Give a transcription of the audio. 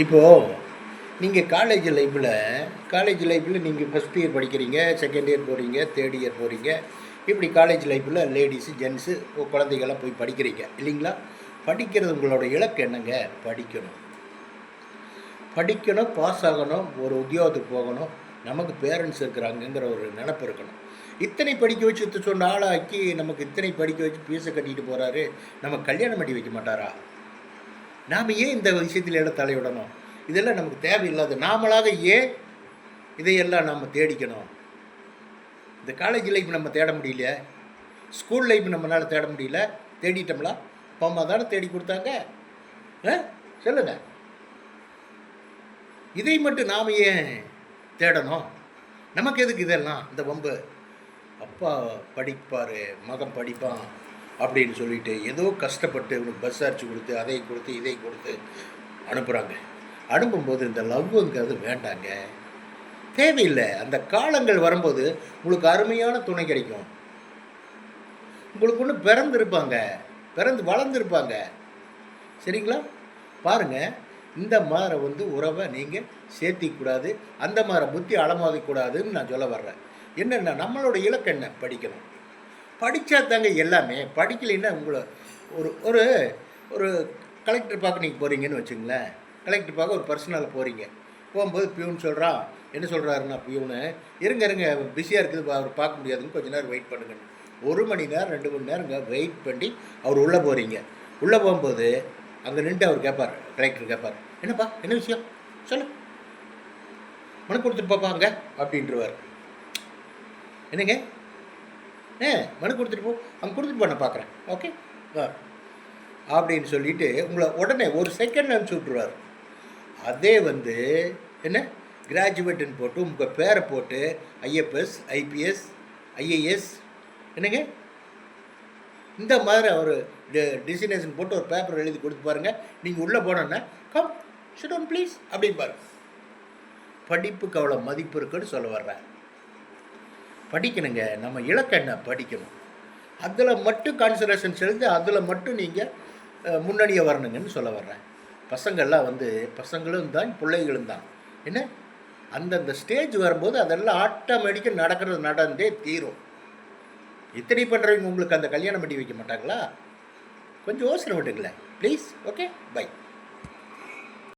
இப்போது நீங்கள் காலேஜ் லைஃப்பில் நீங்கள் ஃபஸ்ட் இயர் படிக்கிறீங்க, செகண்ட் இயர் போகிறீங்க, தேர்ட் இயர் போகிறீங்க. இப்படி காலேஜ் லைஃப்பில் லேடிஸு, ஜென்ஸு, குழந்தைகள்லாம் போய் படிக்கிறீங்க இல்லைங்களா? படிக்கிறது உங்களோட இலக்கு என்னங்க? படிக்கணும், பாஸ் ஆகணும், ஒரு உத்தியோகத்துக்கு போகணும், நமக்கு பேரண்ட்ஸ் இருக்கிறாங்கங்கிற ஒரு நினப்பு இருக்கணும். இத்தனை படிக்க வச்சு சொன்ன ஆளாக்கி நமக்கு இத்தனை படிக்க வச்சு ஃபீஸை கட்டிட்டு போகிறாரு, நம்ம கல்யாணம் பண்ணி வைக்க மாட்டாரா? நாம் ஏன் இந்த விஷயத்தில் எல்லாம் தலையிடணும்? இதெல்லாம் நமக்கு தேவையில்லாது. நாமளாக ஏன் இதையெல்லாம் நம்ம தேடிக்கணும்? இந்த காலேஜ் லைஃப் நம்ம தேட முடியல, ஸ்கூல் லைஃப் நம்மளால் தேட முடியல. தேடிட்டோம்ல, அம்மா தானே தேடி கொடுத்தாங்க. சொல்லுங்க, இதை மட்டும் நாம் ஏன் தேடணும்? நமக்கு எதுக்கு இதெல்லாம் இந்த வம்பு? அப்பா படிப்பார், மகன் படிப்பான் அப்படின்னு சொல்லிட்டு ஏதோ கஷ்டப்பட்டு இவனுக்கு பஸ் அரிச்சு கொடுத்து அதை கொடுத்து இதை கொடுத்து அனுப்புகிறாங்க. அனுப்பும்போது இந்த லவ்வுங்கிறது வேண்டாங்க, தேவையில்லை. அந்த காலங்கள் வரும்போது உங்களுக்கு அருமையான துணை கிடைக்கும். உங்களுக்கு ஒன்று பிறந்து வளர்ந்துருப்பாங்க. சரிங்களா? பாருங்கள், இந்த மாதிரி உறவை நீங்கள் சேர்த்திக்கூடாது, அந்த மாதிரி புத்தி அளமாதிக்கூடாதுன்னு நான் சொல்ல வர்றேன். என்னென்னா, நம்மளோட இலக்கு என்ன? படிக்கணும். படித்தா தாங்க எல்லாமே. படிக்கலைன்னா உங்களை ஒரு ஒரு ஒரு கலெக்டர் பார்க்க நீங்கள் போகிறீங்கன்னு வச்சுங்களேன். கலெக்டர் பார்க்க ஒரு பர்சனலில் போகிறீங்க. போகும்போது பியூன் சொல்கிறான். என்ன சொல்கிறாருன்னா, பியூனு இருங்க பிஸியாக இருக்குது, அவர் பார்க்க முடியாதுன்னு கொஞ்சம் நேரம் வெயிட் பண்ணுங்கன்னு. 1 மணி நேரம் 2 மணி நேரங்க வெயிட் பண்ணி அவர் உள்ளே போகிறீங்க. உள்ளே போகும்போது அங்கே நின்று அவர் கேட்பார், கலெக்டர் கேட்பார், என்னப்பா என்ன விஷயம் சொல்லு, மனு கொடுத்துட்டு பாப்பா அங்கே அப்படின்றவார். என்னங்க மனு கொடுத்துட்டு போ, அங்கே கொடுத்துட்டு போ, நான் பார்க்குறேன், ஓகே அப்படின்னு சொல்லிவிட்டு உங்களை உடனே ஒரு செகண்ட் அனுப்பிச்சி விட்ருவார். அதே என்ன கிராஜுவேட்டுன்னு போட்டு உங்கள் பேரை போட்டு ஐஎஃப்எஸ், ஐபிஎஸ், ஐஏஎஸ் என்னங்க இந்த மாதிரி அவர் டெசினேஷன் போட்டு ஒரு பேப்பர் எழுதி கொடுத்து பாருங்கள். நீங்கள் உள்ளே போனோன்னா கம் சிட் டவுன் ப்ளீஸ் அப்படின்னு பாருங்க. படிப்புக்கு அவ்வளோ மதிப்பு இருக்குன்னு சொல்ல வர்றேன். படிக்கணுங்க, நம்ம இலக்கு என்ன? படிக்கணும். அதில் மட்டும் கான்சன்ட்ரேஷன் செலுத்தி அதில் மட்டும் நீங்கள் முன்னணியை வரணுங்கன்னு சொல்ல வர்றேன். பசங்கள்லாம் பசங்களும் தான் பிள்ளைகளும் தான். என்ன அந்தந்த ஸ்டேஜ் வரும்போது அதெல்லாம் ஆட்டோமேட்டிக்காக நடந்தே தீரும். இத்தனை பண்ணுறவங்க உங்களுக்கு அந்த கல்யாணம் பண்ணி வைக்க மாட்டாங்களா? கொஞ்சம் யோசனை விட்டுங்களேன் ப்ளீஸ். Okay, by.